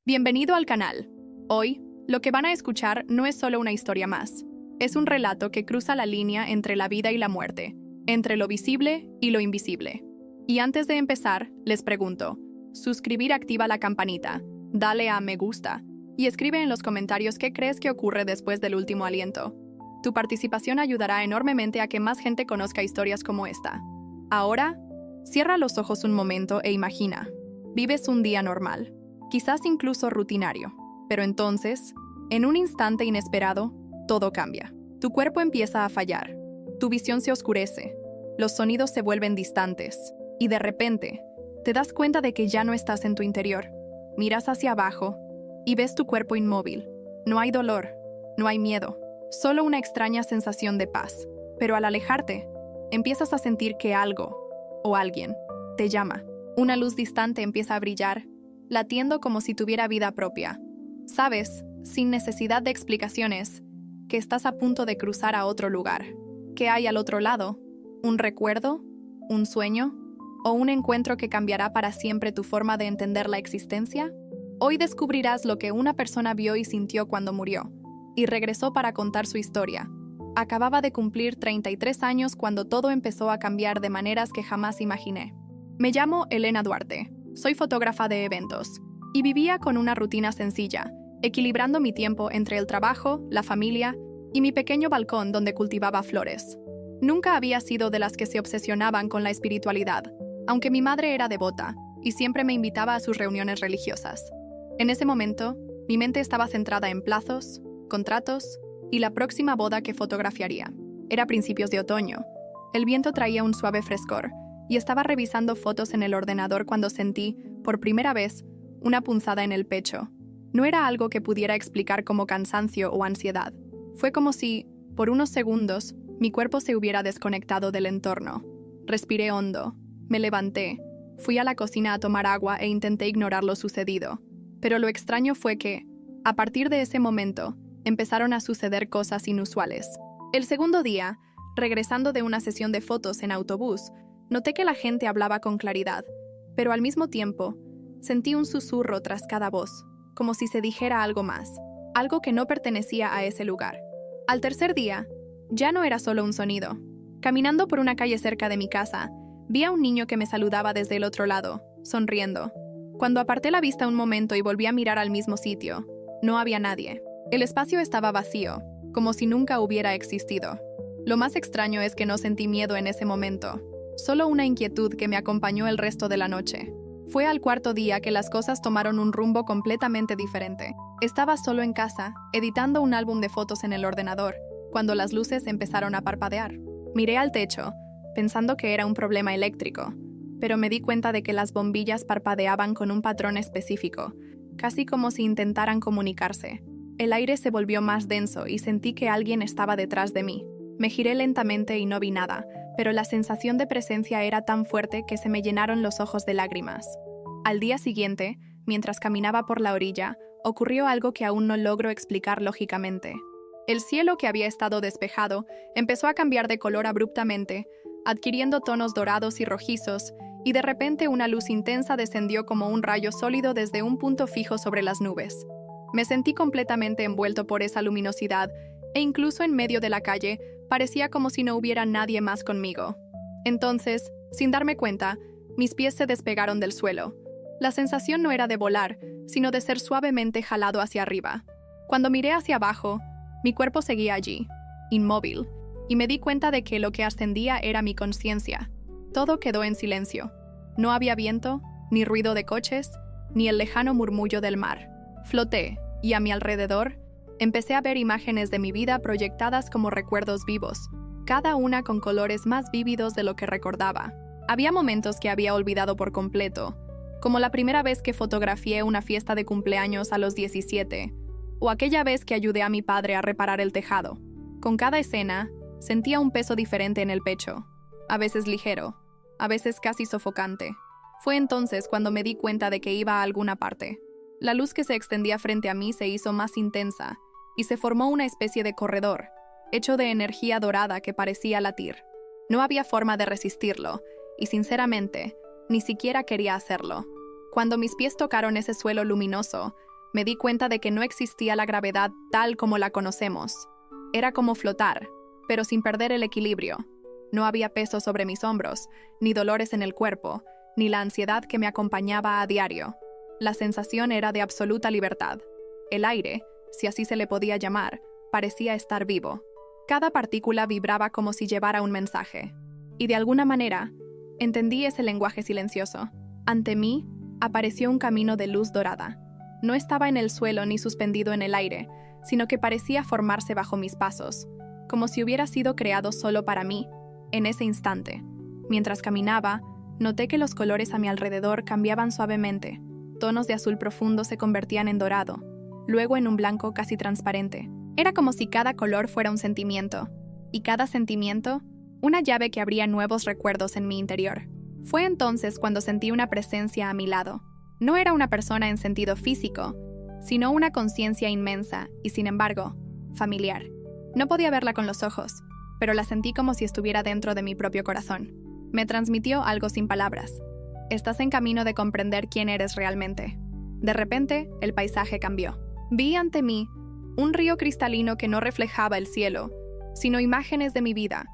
Bienvenido al canal. Hoy, lo que van a escuchar no es solo una historia más. Es un relato que cruza la línea entre la vida y la muerte, entre lo visible y lo invisible. Y antes de empezar, les pregunto, suscribir activa la campanita, dale a me gusta y escribe en los comentarios qué crees que ocurre después del último aliento. Tu participación ayudará enormemente a que más gente conozca historias como esta. Ahora, cierra los ojos un momento e imagina. Vives un día normal, quizás incluso rutinario, pero entonces, en un instante inesperado, todo cambia. Tu cuerpo empieza a fallar, tu visión se oscurece, los sonidos se vuelven distantes, y de repente, te das cuenta de que ya no estás en tu interior. Miras hacia abajo y ves tu cuerpo inmóvil. No hay dolor, no hay miedo, solo una extraña sensación de paz. Pero al alejarte, empiezas a sentir que algo, o alguien, te llama. Una luz distante empieza a brillar, latiendo como si tuviera vida propia. Sabes, sin necesidad de explicaciones, que estás a punto de cruzar a otro lugar. ¿Qué hay al otro lado? ¿Un recuerdo? ¿Un sueño? ¿O un encuentro que cambiará para siempre tu forma de entender la existencia? Hoy descubrirás lo que una persona vio y sintió cuando murió, y regresó para contar su historia. Acababa de cumplir 33 años cuando todo empezó a cambiar de maneras que jamás imaginé. Me llamo Elena Duarte. Soy fotógrafa de eventos y vivía con una rutina sencilla, equilibrando mi tiempo entre el trabajo, la familia y mi pequeño balcón donde cultivaba flores. Nunca había sido de las que se obsesionaban con la espiritualidad, aunque mi madre era devota y siempre me invitaba a sus reuniones religiosas. En ese momento, mi mente estaba centrada en plazos, contratos y la próxima boda que fotografiaría. Era principios de otoño. El viento traía un suave frescor y estaba revisando fotos en el ordenador cuando sentí, por primera vez, una punzada en el pecho. No era algo que pudiera explicar como cansancio o ansiedad. Fue como si, por unos segundos, mi cuerpo se hubiera desconectado del entorno. Respiré hondo, me levanté, fui a la cocina a tomar agua e intenté ignorar lo sucedido. Pero lo extraño fue que, a partir de ese momento, empezaron a suceder cosas inusuales. El segundo día, regresando de una sesión de fotos en autobús, noté que la gente hablaba con claridad, pero al mismo tiempo, sentí un susurro tras cada voz, como si se dijera algo más, algo que no pertenecía a ese lugar. Al tercer día, ya no era solo un sonido. Caminando por una calle cerca de mi casa, vi a un niño que me saludaba desde el otro lado, sonriendo. Cuando aparté la vista un momento y volví a mirar al mismo sitio, no había nadie. El espacio estaba vacío, como si nunca hubiera existido. Lo más extraño es que no sentí miedo en ese momento, solo una inquietud que me acompañó el resto de la noche. Fue al cuarto día que las cosas tomaron un rumbo completamente diferente. Estaba solo en casa, editando un álbum de fotos en el ordenador, cuando las luces empezaron a parpadear. Miré al techo, pensando que era un problema eléctrico, pero me di cuenta de que las bombillas parpadeaban con un patrón específico, casi como si intentaran comunicarse. El aire se volvió más denso y sentí que alguien estaba detrás de mí. Me giré lentamente y no vi nada, pero la sensación de presencia era tan fuerte que se me llenaron los ojos de lágrimas. Al día siguiente, mientras caminaba por la orilla, ocurrió algo que aún no logro explicar lógicamente. El cielo, que había estado despejado, empezó a cambiar de color abruptamente, adquiriendo tonos dorados y rojizos, y de repente una luz intensa descendió como un rayo sólido desde un punto fijo sobre las nubes. Me sentí completamente envuelto por esa luminosidad, e incluso en medio de la calle, parecía como si no hubiera nadie más conmigo. Entonces, sin darme cuenta, mis pies se despegaron del suelo. La sensación no era de volar, sino de ser suavemente jalado hacia arriba. Cuando miré hacia abajo, mi cuerpo seguía allí, inmóvil, y me di cuenta de que lo que ascendía era mi conciencia. Todo quedó en silencio. No había viento, ni ruido de coches, ni el lejano murmullo del mar. Floté, y a mi alrededor, empecé a ver imágenes de mi vida proyectadas como recuerdos vivos, cada una con colores más vívidos de lo que recordaba. Había momentos que había olvidado por completo, como la primera vez que fotografié una fiesta de cumpleaños a los 17, o aquella vez que ayudé a mi padre a reparar el tejado. Con cada escena, sentía un peso diferente en el pecho, a veces ligero, a veces casi sofocante. Fue entonces cuando me di cuenta de que iba a alguna parte. La luz que se extendía frente a mí se hizo más intensa, y se formó una especie de corredor, hecho de energía dorada que parecía latir. No había forma de resistirlo, y sinceramente, ni siquiera quería hacerlo. Cuando mis pies tocaron ese suelo luminoso, me di cuenta de que no existía la gravedad tal como la conocemos. Era como flotar, pero sin perder el equilibrio. No había peso sobre mis hombros, ni dolores en el cuerpo, ni la ansiedad que me acompañaba a diario. La sensación era de absoluta libertad. El aire, si así se le podía llamar, parecía estar vivo. Cada partícula vibraba como si llevara un mensaje. Y de alguna manera, entendí ese lenguaje silencioso. Ante mí, apareció un camino de luz dorada. No estaba en el suelo ni suspendido en el aire, sino que parecía formarse bajo mis pasos, como si hubiera sido creado solo para mí, en ese instante. Mientras caminaba, noté que los colores a mi alrededor cambiaban suavemente. Tonos de azul profundo se convertían en dorado, luego en un blanco casi transparente. Era como si cada color fuera un sentimiento, y cada sentimiento, una llave que abría nuevos recuerdos en mi interior. Fue entonces cuando sentí una presencia a mi lado. No era una persona en sentido físico, sino una conciencia inmensa y, sin embargo, familiar. No podía verla con los ojos, pero la sentí como si estuviera dentro de mi propio corazón. Me transmitió algo sin palabras. Estás en camino de comprender quién eres realmente. De repente, el paisaje cambió. Vi ante mí un río cristalino que no reflejaba el cielo, sino imágenes de mi vida,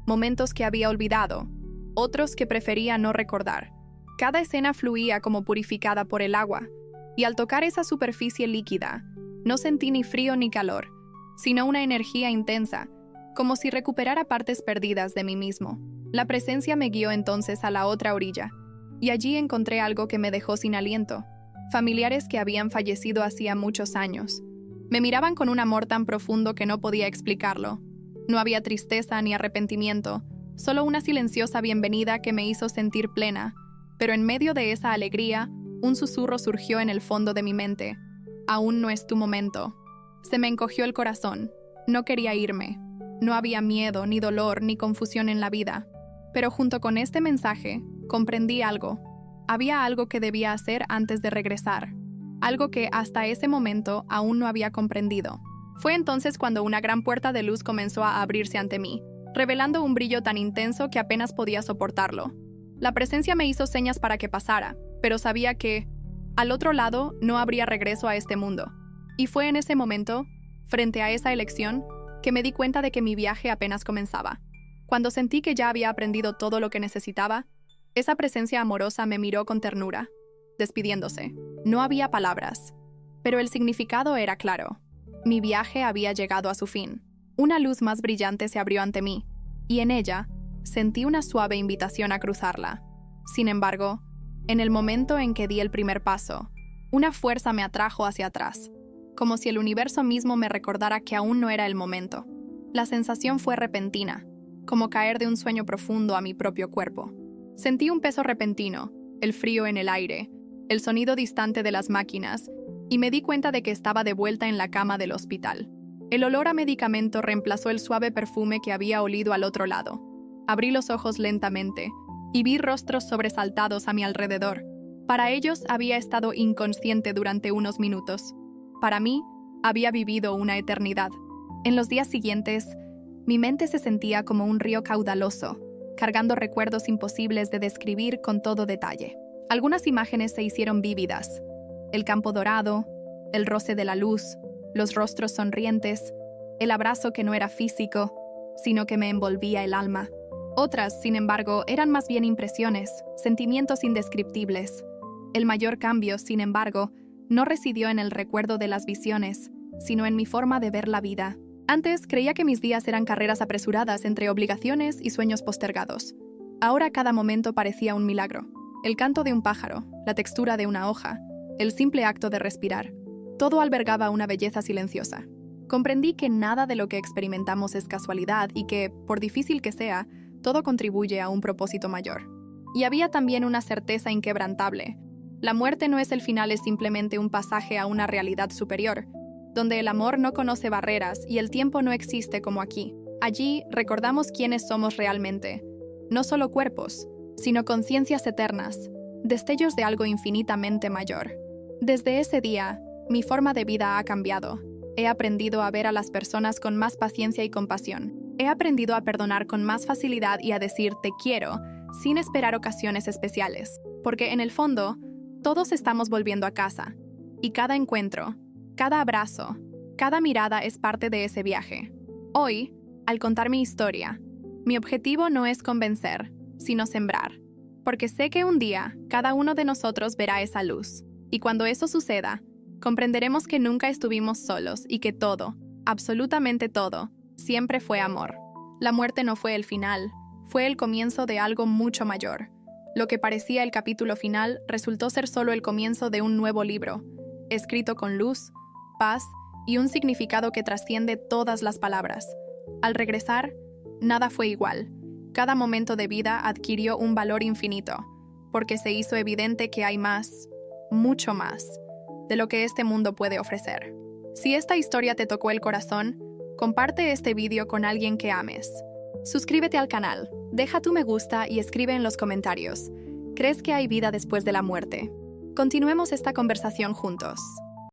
momentos que había olvidado, otros que prefería no recordar. Cada escena fluía como purificada por el agua, y al tocar esa superficie líquida, no sentí ni frío ni calor, sino una energía intensa, como si recuperara partes perdidas de mí mismo. La presencia me guió entonces a la otra orilla, y allí encontré algo que me dejó sin aliento. Familiares que habían fallecido hacía muchos años. Me miraban con un amor tan profundo que no podía explicarlo. No había tristeza ni arrepentimiento, solo una silenciosa bienvenida que me hizo sentir plena. Pero en medio de esa alegría, un susurro surgió en el fondo de mi mente. Aún no es tu momento. Se me encogió el corazón. No quería irme. No había miedo, ni dolor, ni confusión en la vida. Pero junto con este mensaje, comprendí algo. Había algo que debía hacer antes de regresar. Algo que hasta ese momento aún no había comprendido. Fue entonces cuando una gran puerta de luz comenzó a abrirse ante mí, revelando un brillo tan intenso que apenas podía soportarlo. La presencia me hizo señas para que pasara, pero sabía que, al otro lado, no habría regreso a este mundo. Y fue en ese momento, frente a esa elección, que me di cuenta de que mi viaje apenas comenzaba. Cuando sentí que ya había aprendido todo lo que necesitaba, esa presencia amorosa me miró con ternura, despidiéndose. No había palabras, pero el significado era claro. Mi viaje había llegado a su fin. Una luz más brillante se abrió ante mí, y en ella sentí una suave invitación a cruzarla. Sin embargo, en el momento en que di el primer paso, una fuerza me atrajo hacia atrás, como si el universo mismo me recordara que aún no era el momento. La sensación fue repentina, como caer de un sueño profundo a mi propio cuerpo. Sentí un peso repentino, el frío en el aire, el sonido distante de las máquinas, y me di cuenta de que estaba de vuelta en la cama del hospital. El olor a medicamento reemplazó el suave perfume que había olido al otro lado. Abrí los ojos lentamente y vi rostros sobresaltados a mi alrededor. Para ellos había estado inconsciente durante unos minutos. Para mí, había vivido una eternidad. En los días siguientes, mi mente se sentía como un río caudaloso, cargando recuerdos imposibles de describir con todo detalle. Algunas imágenes se hicieron vívidas. El campo dorado, el roce de la luz, los rostros sonrientes, el abrazo que no era físico, sino que me envolvía el alma. Otras, sin embargo, eran más bien impresiones, sentimientos indescriptibles. El mayor cambio, sin embargo, no residió en el recuerdo de las visiones, sino en mi forma de ver la vida. Antes creía que mis días eran carreras apresuradas entre obligaciones y sueños postergados. Ahora cada momento parecía un milagro. El canto de un pájaro, la textura de una hoja, el simple acto de respirar. Todo albergaba una belleza silenciosa. Comprendí que nada de lo que experimentamos es casualidad y que, por difícil que sea, todo contribuye a un propósito mayor. Y había también una certeza inquebrantable. La muerte no es el final, es simplemente un pasaje a una realidad superior, donde el amor no conoce barreras y el tiempo no existe como aquí. Allí recordamos quiénes somos realmente, no solo cuerpos, sino conciencias eternas, destellos de algo infinitamente mayor. Desde ese día, mi forma de vida ha cambiado. He aprendido a ver a las personas con más paciencia y compasión. He aprendido a perdonar con más facilidad y a decir te quiero, sin esperar ocasiones especiales. Porque en el fondo, todos estamos volviendo a casa. y cada encuentro, cada abrazo, cada mirada es parte de ese viaje. Hoy, al contar mi historia, mi objetivo no es convencer, sino sembrar, porque sé que un día cada uno de nosotros verá esa luz, y cuando eso suceda, comprenderemos que nunca estuvimos solos y que todo, absolutamente todo, siempre fue amor. La muerte no fue el final, fue el comienzo de algo mucho mayor. Lo que parecía el capítulo final resultó ser solo el comienzo de un nuevo libro, escrito con luz, paz y un significado que trasciende todas las palabras. Al regresar, nada fue igual. Cada momento de vida adquirió un valor infinito, porque se hizo evidente que hay más, mucho más, de lo que este mundo puede ofrecer. Si esta historia te tocó el corazón, comparte este vídeo con alguien que ames. Suscríbete al canal, deja tu me gusta y escribe en los comentarios. ¿Crees que hay vida después de la muerte? Continuemos esta conversación juntos.